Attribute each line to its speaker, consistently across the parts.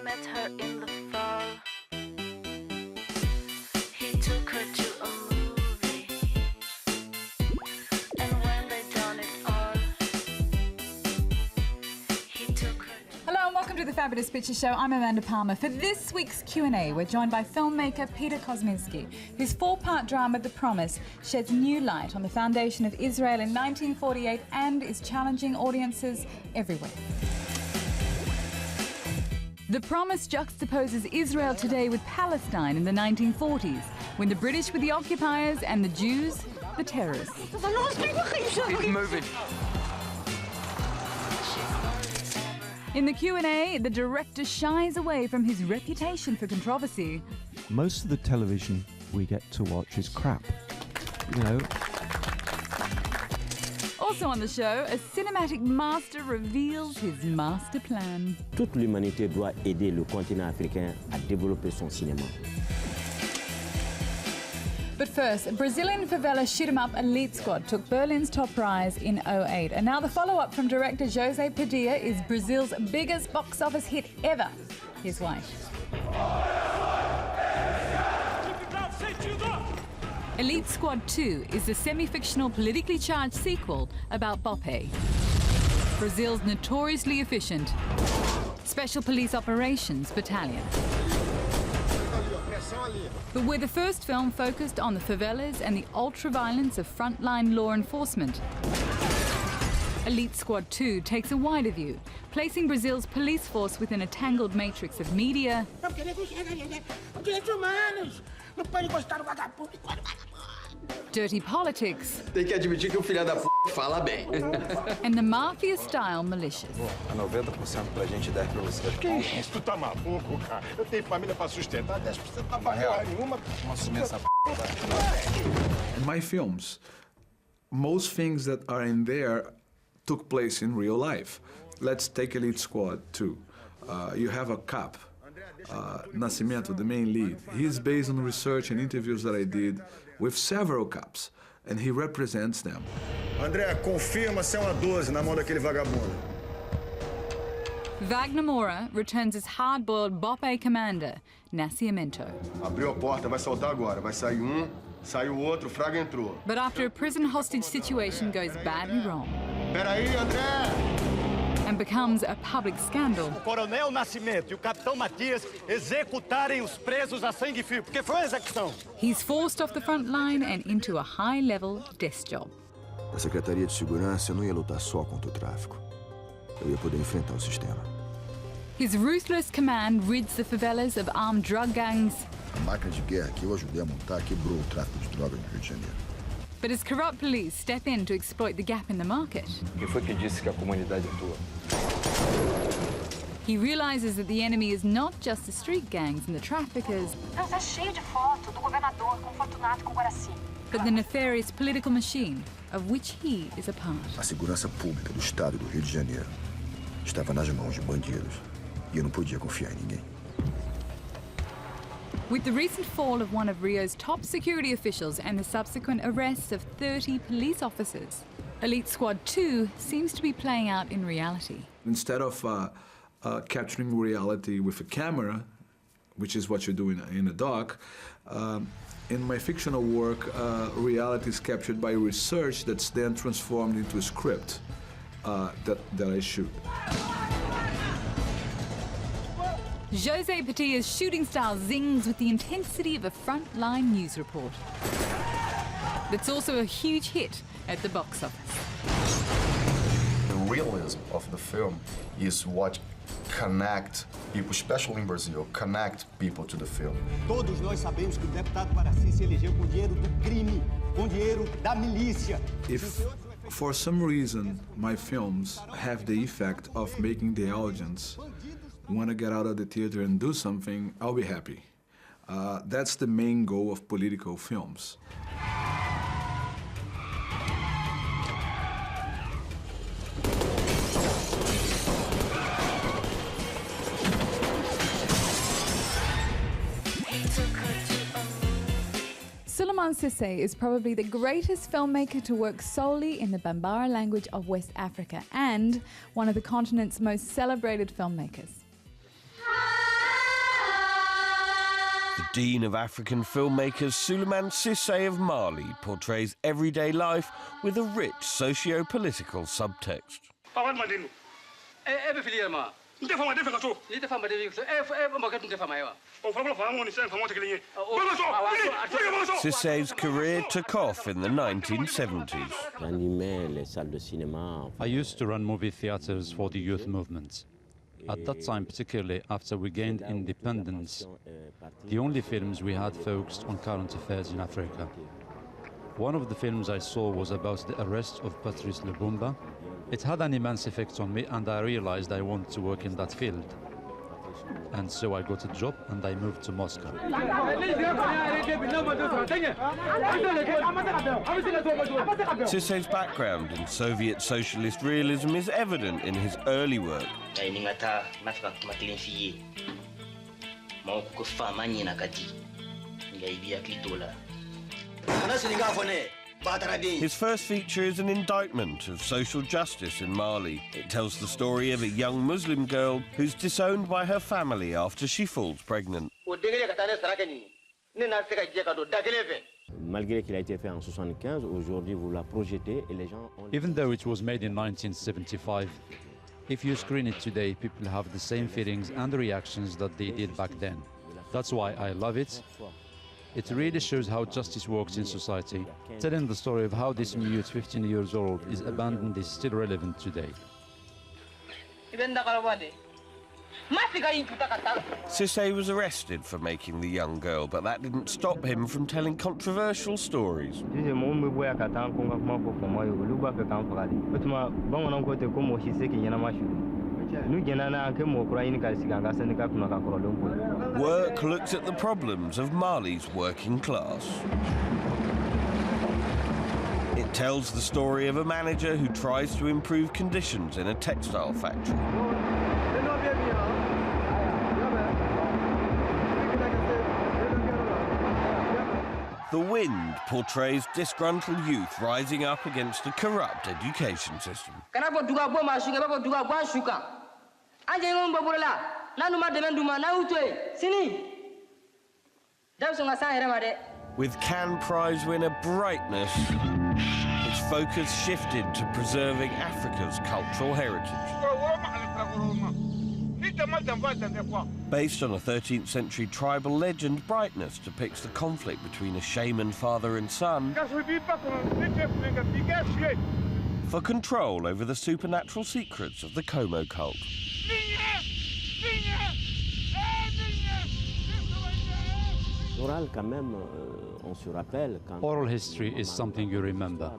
Speaker 1: met her in the fall. He took her to a movie, and when they done it all, he took her.
Speaker 2: Hello and welcome to the Fabulous Picture Show. I'm Amanda Palmer. For this week's Q&A, we're joined by filmmaker Peter Kosminski, whose four-part drama The Promise sheds new light on the foundation of Israel in 1948 and is challenging audiences everywhere. The Promise juxtaposes Israel today with Palestine in the 1940s, when the British were the occupiers and the Jews the terrorists.
Speaker 3: Keep moving.
Speaker 2: In the Q&A, the director shies away from his reputation for controversy.
Speaker 4: Most of the television we get to watch is crap, you know.
Speaker 2: Also on the show, a cinematic master reveals his master plan.
Speaker 5: Toute l'humanité doit aider le continent africain à développer son cinéma.
Speaker 2: But first, Brazilian favela shoot-'em-up Elite Squad took Berlin's top prize in 2008. And now the follow-up from director José Padilla is Brazil's biggest box office hit ever. Here's why. Elite Squad 2 is the semi-fictional politically charged sequel about BOPE, Brazil's notoriously efficient Special Police Operations Battalion. But where the first film focused on the favelas and the ultra-violence of frontline law enforcement, Elite Squad 2 takes a wider view, placing Brazil's police force within a tangled matrix of media, dirty politics,
Speaker 3: Tem que admitir que o filho da p fala bem.
Speaker 2: and the mafia-style militias.
Speaker 6: A 90% pra gente, 10% pra você.
Speaker 7: Que isso? Tu tá maluco, cara? Eu tenho família pra sustentar, 10% não dá porra nenhuma.
Speaker 6: Vamos assumir essa p.
Speaker 8: In my films, most things that are in there took place in real life. Let's take Elite Squad 2. You have a cop, Nascimento, the main lead. He's based on research and interviews that I did with several cops, and he represents them.
Speaker 7: André, confirma se é uma 12 na mão daquele vagabundo.
Speaker 2: Wagner Moura returns as hard-boiled BOPE commander, Nascimento.
Speaker 7: Abriu a porta, vai soltar agora. Vai sair um, sai o outro, o Fraga entrou.
Speaker 2: But after a prison hostage situation goes badly wrong
Speaker 7: Peraí, André!
Speaker 2: and becomes a public scandal,
Speaker 9: O Coronel Nascimento e o Capitão Matias executarem os presos a sangue frio, porque foi uma execução.
Speaker 2: he's forced off the front line and into a high-level desk job.
Speaker 10: A Secretaria de Segurança não ia lutar só contra o tráfico. Eu ia poder enfrentar o sistema.
Speaker 2: His ruthless command rids the favelas of armed drug gangs,
Speaker 10: A máquina de guerra que eu ajudei a montar quebrou o tráfico de drogas no Rio de Janeiro.
Speaker 2: but as corrupt police step in to exploit the gap in the market,
Speaker 6: Quem foi que disse que a comunidade é tua?
Speaker 2: he realizes that the enemy is not just the street gangs and the traffickers,
Speaker 11: Tá cheio de foto do governador com Fortunato com Guaraci.
Speaker 2: but the nefarious political machine of which he is a part.
Speaker 10: A segurança pública do estado do Rio de Janeiro estava nas mãos de bandidos e eu não podia confiar em ninguém.
Speaker 2: With the recent fall of one of Rio's top security officials and the subsequent arrests of 30 police officers, Elite Squad 2 seems to be playing out in reality.
Speaker 8: Instead of capturing reality with a camera, which is what you do in a doc, in my fictional work, reality is captured by research that's then transformed into a script that I shoot.
Speaker 2: José Patilla's shooting style zings with the intensity of a frontline news report. That's also a huge hit at the box office.
Speaker 6: The realism of the film is what connect people, especially in Brazil, connect people to the film.
Speaker 9: Todos nós sabemos que o deputado Guaraci se elegeu com dinheiro do crime, com dinheiro da milícia.
Speaker 8: If for some reason my films have the effect of making the audience want to get out of the theater and do something, I'll be happy. That's the main goal of political films.
Speaker 2: Souleymane Cissé is probably the greatest filmmaker to work solely in the Bambara language of West Africa and one of the continent's most celebrated filmmakers.
Speaker 12: Dean of African filmmakers Suleiman Cissé of Mali portrays everyday life with a rich socio-political subtext. Cissé's career took off in the 1970s.
Speaker 13: I used to run movie theaters for the youth movement. At that time, particularly after we gained independence, the only films we had focused on current affairs in Africa. One of the films I saw was about the arrest of Patrice Lumumba. It had an immense effect on me, and I realized I wanted to work in that field. And so I got a job and I moved to Moscow.
Speaker 12: Cissé's background in Soviet socialist realism is evident in his early work. His first feature is an indictment of social justice in Mali. It tells the story of a young Muslim girl who's disowned by her family after she falls pregnant.
Speaker 13: Even though it was made in 1975, if you screen it today, people have the same feelings and reactions that they did back then. That's why I love it. It really shows how justice works in society. Telling the story of how this mute, 15 years old, is abandoned is still relevant today.
Speaker 12: Cissé was arrested for making the young girl, but that didn't stop him from telling controversial stories. Work looks at the problems of Mali's working class. It tells the story of a manager who tries to improve conditions in a textile factory. The Wind portrays disgruntled youth rising up against a corrupt education system. With Cannes Prize winner Brightness, its focus shifted to preserving Africa's cultural heritage. Based on a 13th century tribal legend, Brightness depicts the conflict between a shaman father and son for control over the supernatural secrets of the Como cult.
Speaker 13: Oral history is something you remember.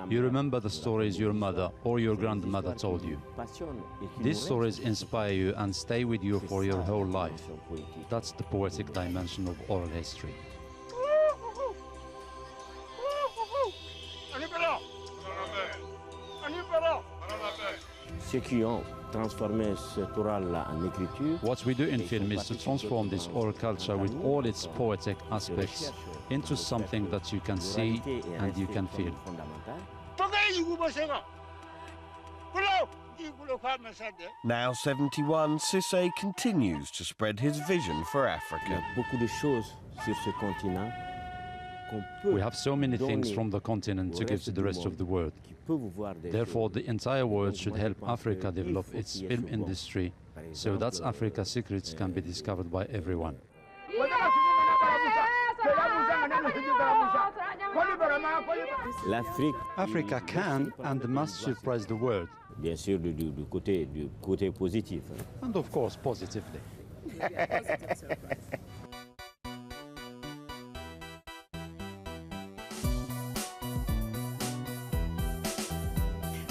Speaker 13: You remember the stories your mother or your grandmother told you. These stories inspire you and stay with you for your whole life. That's the poetic dimension of oral history. What we do in film is to transform this oral culture with all its poetic aspects into something that you can see and you can feel.
Speaker 12: Now 71, Cissé continues to spread his vision for Africa.
Speaker 13: We have so many things from the continent to give to the rest of the world. Therefore, the entire world should help Africa develop its film industry so that Africa's secrets can be discovered by everyone. Africa can and must surprise the world. And of course, positively.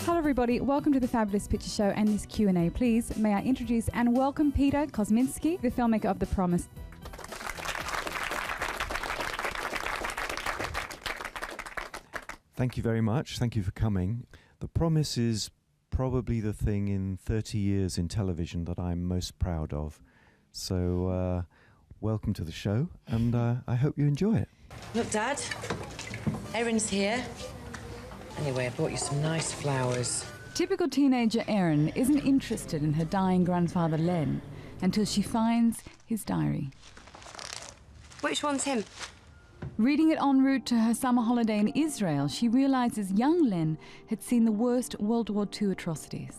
Speaker 2: Hello everybody, welcome to the Fabulous Picture Show and this Q&A. Please, may I introduce and welcome Peter Kosminski, the filmmaker of The Promise.
Speaker 4: Thank you very much. Thank you for coming. The Promise is probably the thing in 30 years in television that I'm most proud of. So welcome to the show, and I hope you enjoy it.
Speaker 14: Look, Dad, Erin's here. Anyway, I brought you some nice flowers.
Speaker 2: Typical teenager Erin isn't interested in her dying grandfather Len until she finds his diary.
Speaker 15: Which one's him?
Speaker 2: Reading it en route to her summer holiday in Israel, she realises young Len had seen the worst World War II atrocities.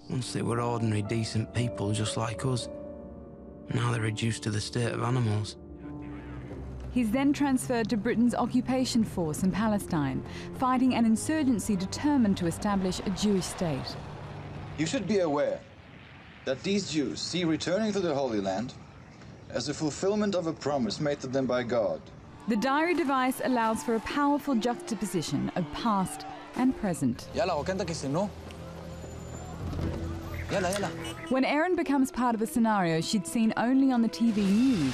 Speaker 16: Once they were ordinary, decent people just like us. Now they're reduced to the state of animals.
Speaker 2: He's then transferred to Britain's occupation force in Palestine, fighting an insurgency determined to establish a Jewish state.
Speaker 17: You should be aware that these Jews see returning to the Holy Land as a fulfillment of a promise made to them by God.
Speaker 2: The diary device allows for a powerful juxtaposition of past and present. When Erin becomes part of a scenario she'd seen only on the TV news,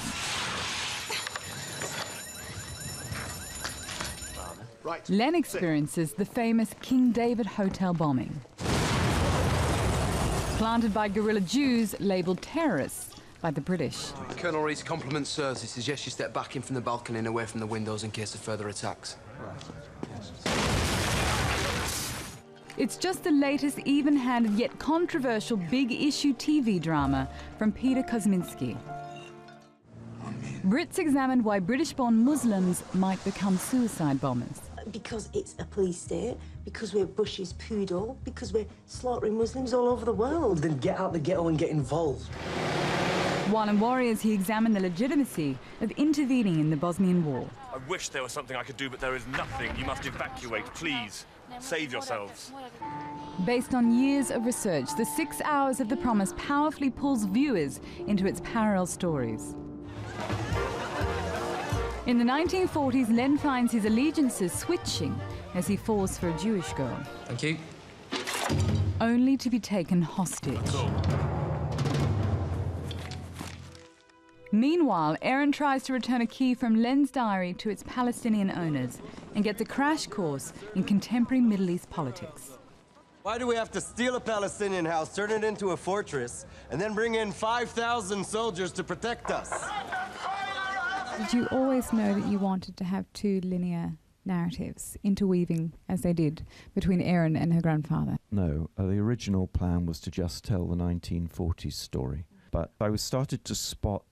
Speaker 2: Len experiences the famous King David Hotel bombing. Planted by guerrilla Jews labelled terrorists by the British.
Speaker 16: Colonel Reed's compliments, sir. I suggest you step back in from the balcony and away from the windows in case of further attacks.
Speaker 2: It's just the latest even-handed yet controversial big-issue TV drama from Peter Kosminski. Brits examined why British-born Muslims might become suicide bombers.
Speaker 18: Because it's a police state, because we're Bush's poodle, because we're slaughtering Muslims all over the world.
Speaker 16: Then get out the ghetto and get involved.
Speaker 2: While in Warriors, he examined the legitimacy of intervening in the Bosnian War.
Speaker 19: I wish there was something I could do, but there is nothing. You must evacuate, please. Save yourselves.
Speaker 2: Based on years of research, the 6 hours of The Promise powerfully pulls viewers into its parallel stories. In the 1940s, Len finds his allegiances switching as he falls for a Jewish girl.
Speaker 16: Thank you.
Speaker 2: Only to be taken hostage. Meanwhile, Erin tries to return a key from Len's diary to its Palestinian owners and gets a crash course in contemporary Middle East politics.
Speaker 20: Why do we have to steal a Palestinian house, turn it into a fortress, and then bring in 5,000 soldiers to protect us?
Speaker 2: Did you always know that you wanted to have two linear narratives, interweaving, as they did, between Erin and her grandfather?
Speaker 4: No, the original plan was to just tell the 1940s story. But I started to spot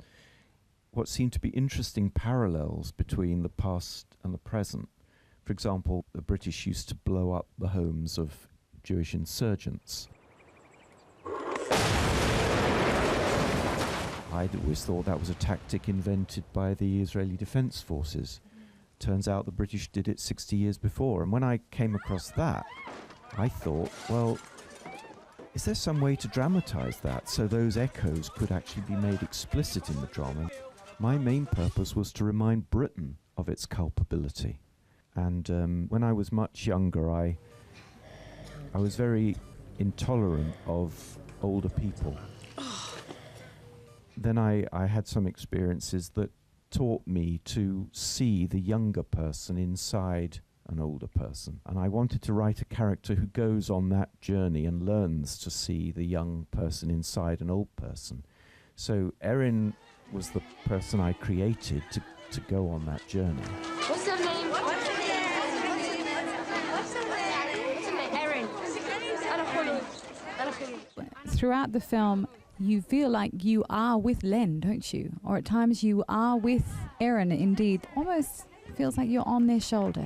Speaker 4: what seemed to be interesting parallels between the past and the present. For example, the British used to blow up the homes of Jewish insurgents. I'd always thought that was a tactic invented by the Israeli Defense Forces. Turns out the British did it 60 years before. And when I came across that, I thought, well, is there some way to dramatize that so those echoes could actually be made explicit in the drama? My main purpose was to remind Britain of its culpability. And when I was much younger, I was very intolerant of older people. Then I had some experiences that taught me to see the younger person inside an older person. And I wanted to write a character who goes on that journey and learns to see the young person inside an old person. So Erin was the person I created to go on that journey.
Speaker 15: What's her name? What's her name? Erin.
Speaker 2: Throughout the film, you feel like you are with Len, don't you? Or at times you are with Erin, indeed. Almost feels like you're on their shoulder.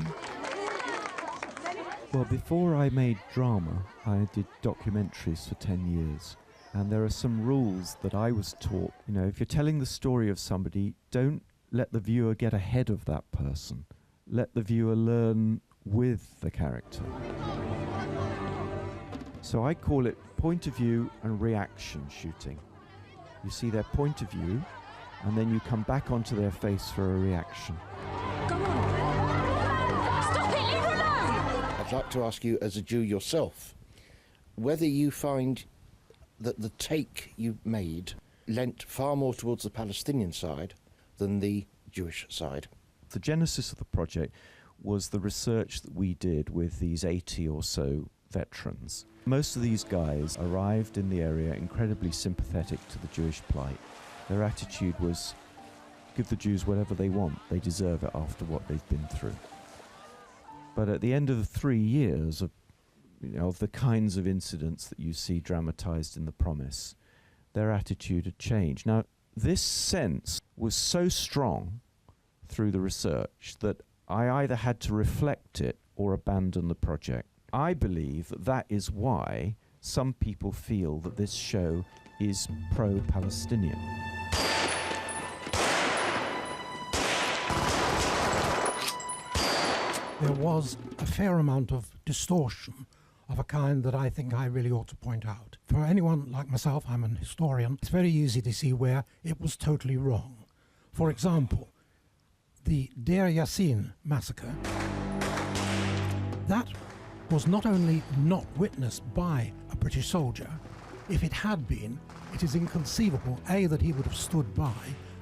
Speaker 4: Well, before I made drama, I did documentaries for 10 years. And there are some rules that I was taught. You know, if you're telling the story of somebody, don't let the viewer get ahead of that person. Let the viewer learn with the character. So I call it point of view and reaction shooting. You see their point of view, and then you come back onto their face for a reaction.
Speaker 21: I'd like to ask you, as a Jew yourself, whether you find that the take you made lent far more towards the Palestinian side than the Jewish side.
Speaker 4: The genesis of the project was the research that we did with these 80 or so veterans. Most of these guys arrived in the area incredibly sympathetic to the Jewish plight. Their attitude was, give the Jews whatever they want, they deserve it after what they've been through. But at the end of the 3 years of the kinds of incidents that you see dramatized in The Promise, their attitude had changed. Now, this sense was so strong through the research that I either had to reflect it or abandon the project. I believe that that is why some people feel that this show is pro-Palestinian.
Speaker 1: There was a fair amount of distortion of a kind that I think I really ought to point out. For anyone like myself, I'm an historian, it's very easy to see where it was totally wrong. For example, the Deir Yassin massacre, that was not only not witnessed by a British soldier, if it had been, it is inconceivable, A, that he would have stood by,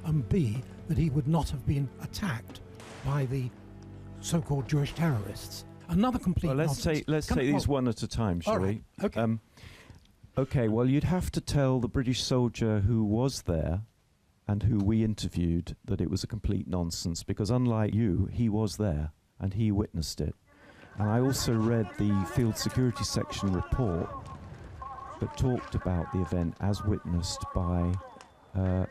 Speaker 1: and B, that he would not have been attacked by the so-called Jewish terrorists. Another complete
Speaker 4: well, let's take these one at a time, shall we?
Speaker 1: Okay.
Speaker 4: Okay, well, you'd have to tell the British soldier who was there and who we interviewed that it was a complete nonsense, because unlike you, he was there and he witnessed it. And I also read the Field Security Section report that talked about the event as witnessed by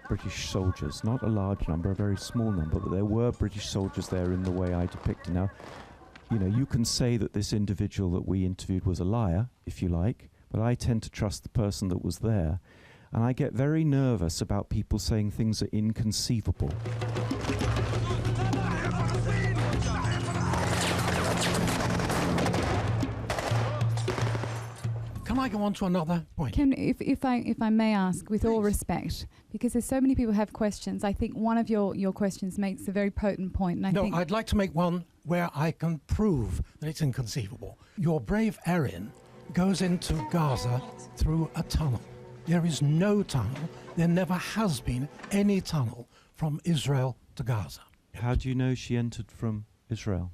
Speaker 4: British soldiers. Not a large number, a very small number, but there were British soldiers there in the way I depicted. Now, you know, you can say that this individual that we interviewed was a liar, if you like, but I tend to trust the person that was there. And I get very nervous about people saying things are inconceivable.
Speaker 1: Can I go on to another point?
Speaker 2: If I may ask, with all respect, because there's so many people who have questions, I think one of your questions makes a very potent point. And
Speaker 1: I'd like to make one where I can prove that it's inconceivable. Your brave Erin goes into Gaza through a tunnel. There is no tunnel. There never has been any tunnel from Israel to Gaza.
Speaker 4: How do you know she entered from Israel?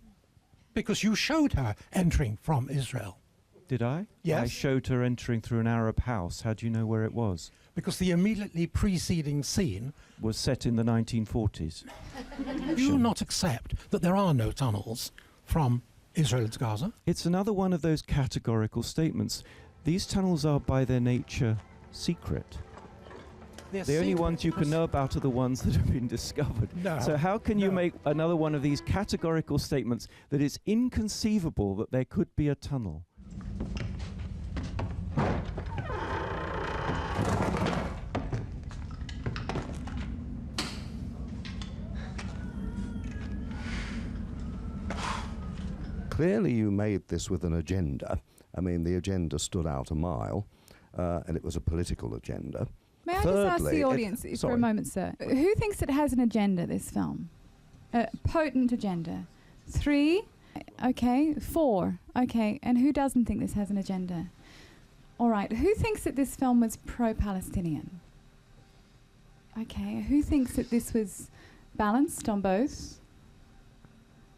Speaker 1: Because you showed her entering from Israel.
Speaker 4: Did I?
Speaker 1: Yes.
Speaker 4: I showed her entering through an Arab house. How do you know where it was?
Speaker 1: Because the immediately preceding scene
Speaker 4: was set in the 1940s.
Speaker 1: Do you not accept that there are no tunnels from Israel to Gaza?
Speaker 4: It's another one of those categorical statements. These tunnels are by their nature secret. The only ones you can know about are the ones that have been discovered.
Speaker 1: No,
Speaker 4: so how can you make another one of these categorical statements that it's inconceivable that there could be a tunnel?
Speaker 22: Clearly you made this with an agenda. I mean, the agenda stood out a mile, and it was a political agenda.
Speaker 2: May I just ask the audience for a moment, sir? Who thinks it has an agenda, this film? A potent agenda. 3? Okay. 4? Okay. And who doesn't think this has an agenda? All right. Who thinks that this film was pro-Palestinian? Okay. Who thinks that this was balanced on both?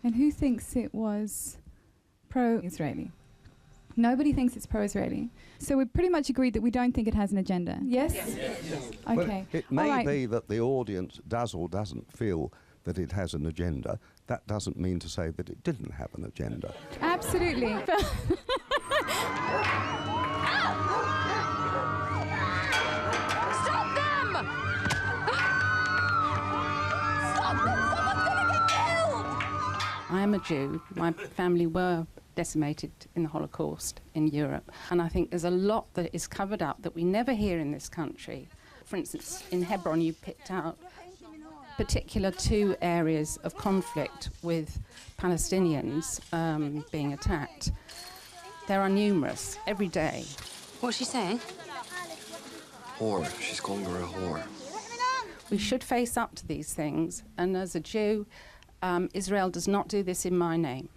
Speaker 2: And who thinks it was pro-Israeli? Nobody thinks it's pro-Israeli. So we pretty much agreed that we don't think it has an agenda. Yes?
Speaker 22: Yes.
Speaker 2: Okay.
Speaker 22: Well, it may be that the audience does or doesn't feel that it has an agenda. That doesn't mean to say that it didn't have an agenda.
Speaker 2: Absolutely.
Speaker 15: Stop them! Stop them! Someone's gonna get killed!
Speaker 23: I am a Jew. My family were decimated in the Holocaust in Europe. And I think there's a lot that is covered up that we never hear in this country. For instance, in Hebron, you picked out particular 2 areas of conflict with Palestinians being attacked. There are numerous, every day.
Speaker 15: What's she saying?
Speaker 3: Whore. She's calling her a whore.
Speaker 23: We should face up to these things. And as a Jew, Israel does not do this in my name.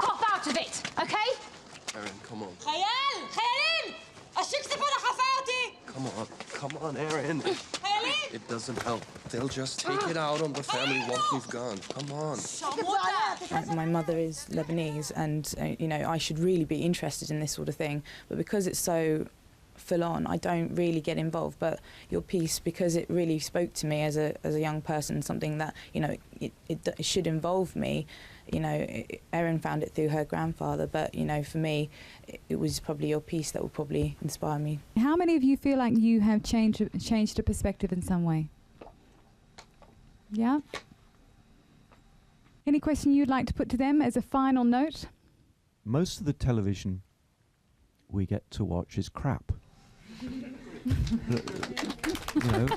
Speaker 15: Cough out of it, okay?
Speaker 3: Erin, come on.
Speaker 15: خيال! خيالين! أشك سبنا حفاوتي!
Speaker 3: Come on, Erin. It doesn't help. They'll just take it out on the family once we've gone. Come on.
Speaker 24: My mother is Lebanese, and you know, I should really be interested in this sort of thing, but because it's so full on, I don't really get involved. But your piece, because it really spoke to me as a young person, something that, you know, it should involve me, you know, Erin found it through her grandfather, but, you know, for me, it was probably your piece that will probably inspire me.
Speaker 2: How many of you feel like you have changed a perspective in some way? Yeah? Any question you'd like to put to them as a final note?
Speaker 4: Most of the television we get to watch is crap. You know,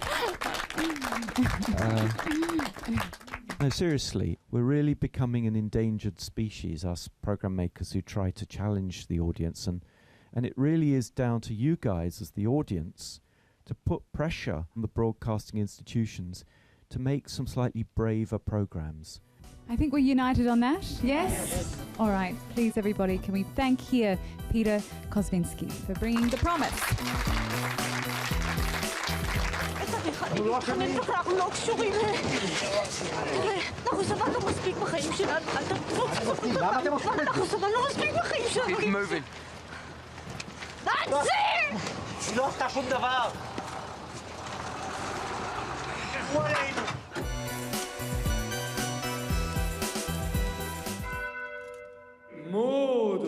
Speaker 4: no, seriously, we're really becoming an endangered species, us program makers who try to challenge the audience, and it really is down to you guys as the audience to put pressure on the broadcasting institutions to make some slightly braver programs.
Speaker 2: I think we're united on that, yes? All right, please everybody, can we thank here Peter Kosminski for bringing The Promise.
Speaker 5: Keep moving.
Speaker 15: That's it!
Speaker 7: Maud,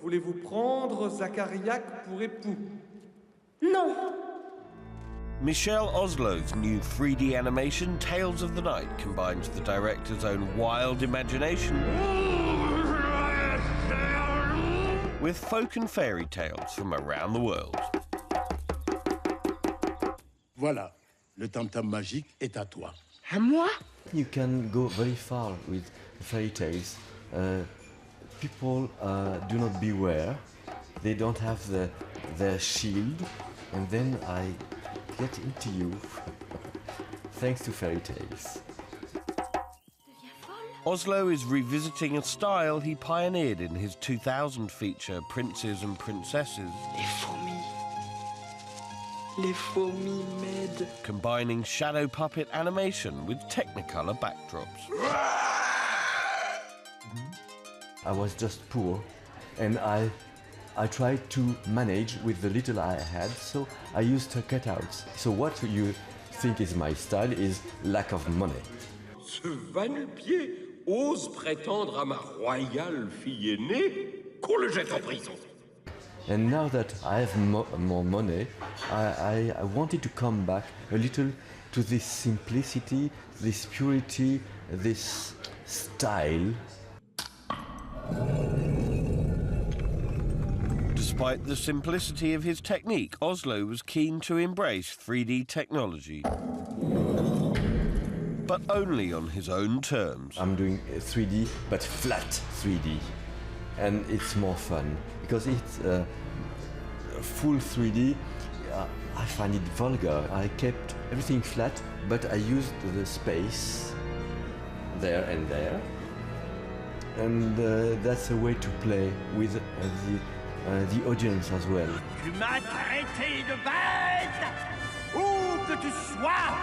Speaker 7: voulez-vous prendre Zachariac pour époux?
Speaker 15: Non.
Speaker 12: Michelle Oslow's new 3D animation, Tales of the Night, combines the director's own wild imagination with folk and fairy tales from around the world.
Speaker 10: Voilà, le tam-tam magique est à toi.
Speaker 15: À moi?
Speaker 11: You can go very far with fairy tales. People do not beware. They don't have their shield, and then I get into you thanks to fairy tales.
Speaker 12: Oslo is revisiting a style he pioneered in his 2000 feature Princes and Princesses.
Speaker 15: Les fourmis m'aident.
Speaker 12: Combining shadow puppet animation with Technicolor backdrops.
Speaker 11: I was just poor, and I tried to manage with the little I had, so I used cutouts. So what you think is my style is lack of money.
Speaker 25: Ce va-nu-pied ose prétendre à ma royale fille aînée qu'on le jette en prison.
Speaker 11: And now that I have more money, I wanted to come back a little to this simplicity, this purity, this style.
Speaker 12: Despite the simplicity of his technique, Oslo was keen to embrace 3D technology, but only on his own terms.
Speaker 11: I'm doing 3D, but flat 3D, and it's more fun because it's full 3D. I find it vulgar. I kept everything flat, but I used the space there and there. And that's a way to play with the audience as well.
Speaker 25: Tu m'as traité de bête! Où que tu sois,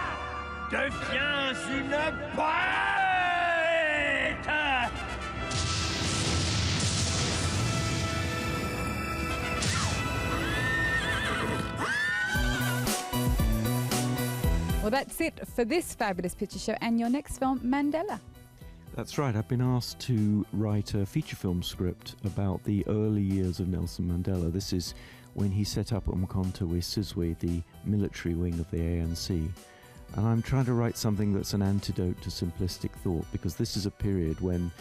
Speaker 25: deviens une bête!
Speaker 2: Well, that's it for this fabulous picture show and your next film, Mandela.
Speaker 4: That's right, I've been asked to write a feature film script about the early years of Nelson Mandela. This is when he set up Umkhonto we Sizwe, the military wing of the ANC. And I'm trying to write something that's an antidote to simplistic thought, because this is a period when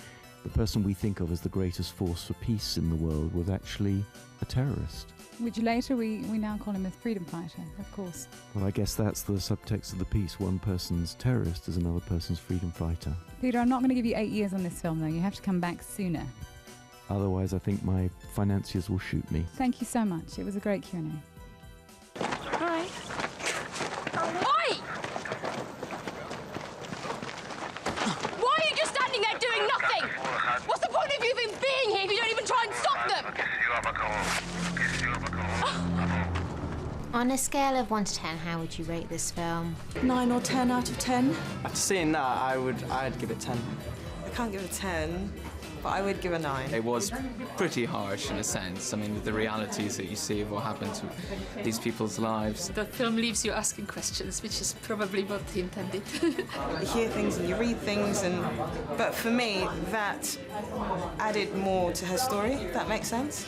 Speaker 4: the person we think of as the greatest force for peace in the world was actually a terrorist.
Speaker 2: Which later we now call him a freedom fighter, of course.
Speaker 4: Well, I guess that's the subtext of the piece. One person's terrorist is another person's freedom fighter.
Speaker 2: Peter, I'm not going to give you 8 years on this film, though. You have to come back sooner.
Speaker 4: Otherwise, I think my financiers will shoot me.
Speaker 2: Thank you so much. It was a great Q&A.
Speaker 15: All right. Oi! Why are you just standing there doing nothing? What's the point of you even being here if you don't even try and stop them?
Speaker 26: On a scale of 1 to 10, how would you rate this film?
Speaker 24: 9 or 10 out of 10.
Speaker 5: After seeing that, I'd give it 10.
Speaker 24: I can't give it a 10.
Speaker 5: but I would give a 9.
Speaker 6: It was pretty harsh in a sense. I mean, the realities that you see of what happened to these people's lives.
Speaker 8: The film leaves you asking questions, which is probably what he intended.
Speaker 5: You hear things and you read things, but for me, that added more to her story, if that makes sense.